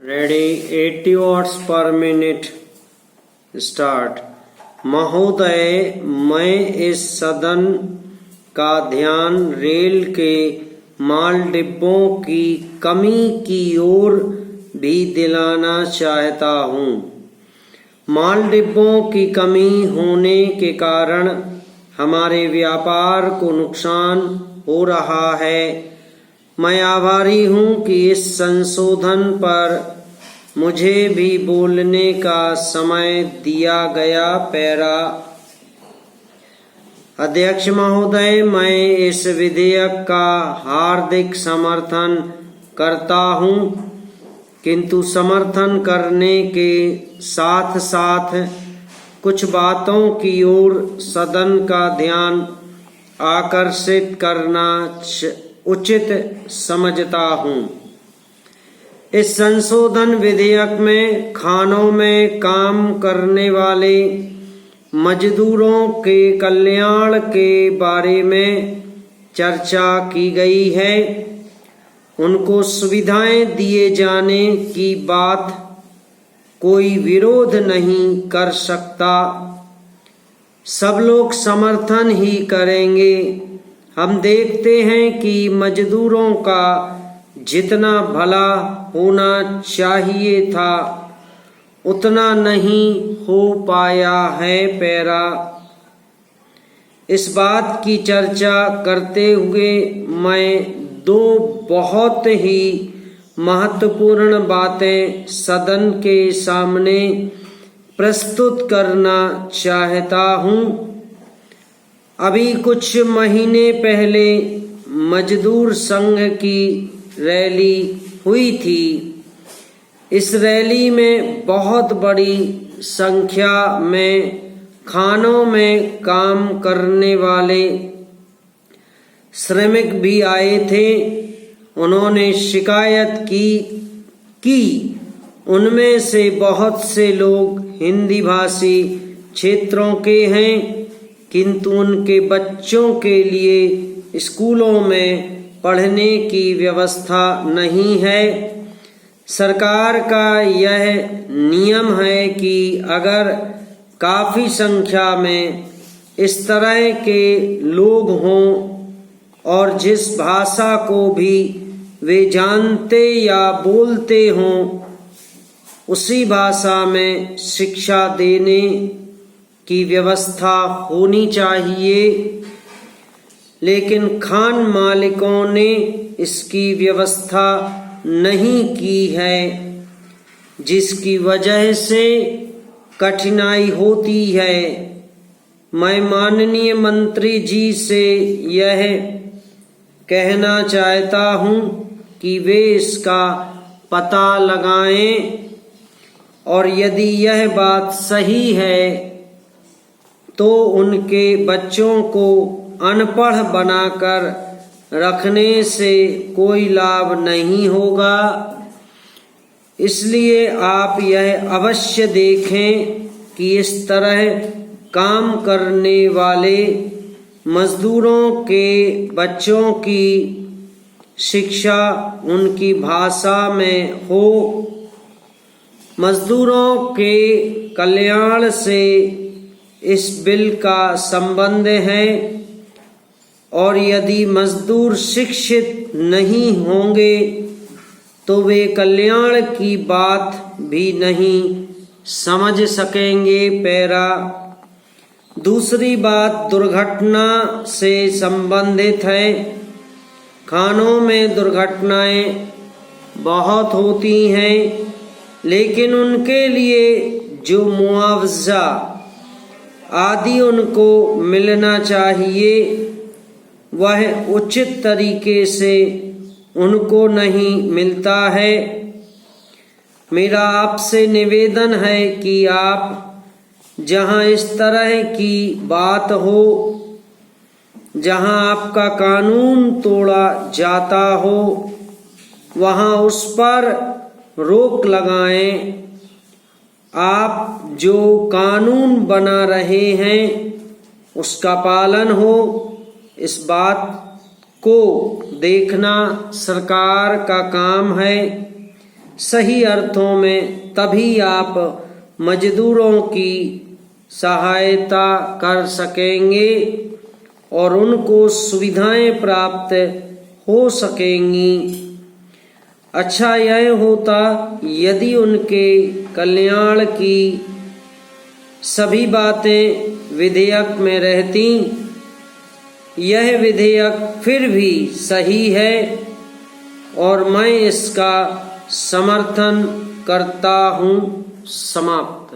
Ready 80 watts per minute start. महोदय, मैं इस सदन का ध्यान रेल के माल डिब्बों की कमी की ओर भी दिलाना चाहता हूँ। माल डिब्बों की कमी होने के कारण हमारे व्यापार को नुकसान हो रहा है। मैं आभारी हूँ कि इस संशोधन पर मुझे भी बोलने का समय दिया गया। पैरा अध्यक्ष महोदय, मैं इस विधेयक का हार्दिक समर्थन करता हूँ, किंतु समर्थन करने के साथ साथ कुछ बातों की ओर सदन का ध्यान आकर्षित करना उचित समझता हूँ। इस संशोधन विधेयक में खानों में काम करने वाले मजदूरों के कल्याण के बारे में चर्चा की गई है। उनको सुविधाएं दिए जाने की बात कोई विरोध नहीं कर सकता। सब लोग समर्थन ही करेंगे। हम देखते हैं कि मजदूरों का जितना भला होना चाहिए था उतना नहीं हो पाया है। पैरा इस बात की चर्चा करते हुए मैं दो बहुत ही महत्वपूर्ण बातें सदन के सामने प्रस्तुत करना चाहता हूँ। अभी कुछ महीने पहले मजदूर संघ की रैली हुई थी। इस रैली में बहुत बड़ी संख्या में खानों में काम करने वाले श्रमिक भी आए थे। उन्होंने शिकायत की उनमें से बहुत से लोग हिंदी भाषी क्षेत्रों के हैं, किंतु उनके बच्चों के लिए स्कूलों में पढ़ने की व्यवस्था नहीं है। सरकार का यह नियम है कि अगर काफी संख्या में इस तरह के लोग हों और जिस भाषा को भी वे जानते या बोलते हों उसी भाषा में शिक्षा देने की व्यवस्था होनी चाहिए। लेकिन खान मालिकों ने इसकी व्यवस्था नहीं की है, जिसकी वजह से कठिनाई होती है। मैं माननीय मंत्री जी से यह कहना चाहता हूँ कि वे इसका पता लगाएं और यदि यह बात सही है तो उनके बच्चों को अनपढ़ बनाकर रखने से कोई लाभ नहीं होगा। इसलिए आप यह अवश्य देखें कि इस तरह काम करने वाले मजदूरों के बच्चों की शिक्षा उनकी भाषा में हो। मजदूरों के कल्याण से इस बिल का संबंध है और यदि मजदूर शिक्षित नहीं होंगे तो वे कल्याण की बात भी नहीं समझ सकेंगे। पैरा दूसरी बात दुर्घटना से संबंधित है। खानों में दुर्घटनाएं बहुत होती हैं, लेकिन उनके लिए जो मुआवजा आदि उनको मिलना चाहिए वह उचित तरीके से उनको नहीं मिलता है। मेरा आपसे निवेदन है कि आप जहां इस तरह की बात हो, जहां आपका कानून तोड़ा जाता हो, वहां उस पर रोक लगाएं। आप जो कानून बना रहे हैं उसका पालन हो, इस बात को देखना सरकार का काम है। सही अर्थों में तभी आप मजदूरों की सहायता कर सकेंगे और उनको सुविधाएं प्राप्त हो सकेंगी। अच्छा यह होता यदि उनके कल्याण की सभी बातें विधेयक में रहती। यह विधेयक फिर भी सही है और मैं इसका समर्थन करता हूँ। समाप्त।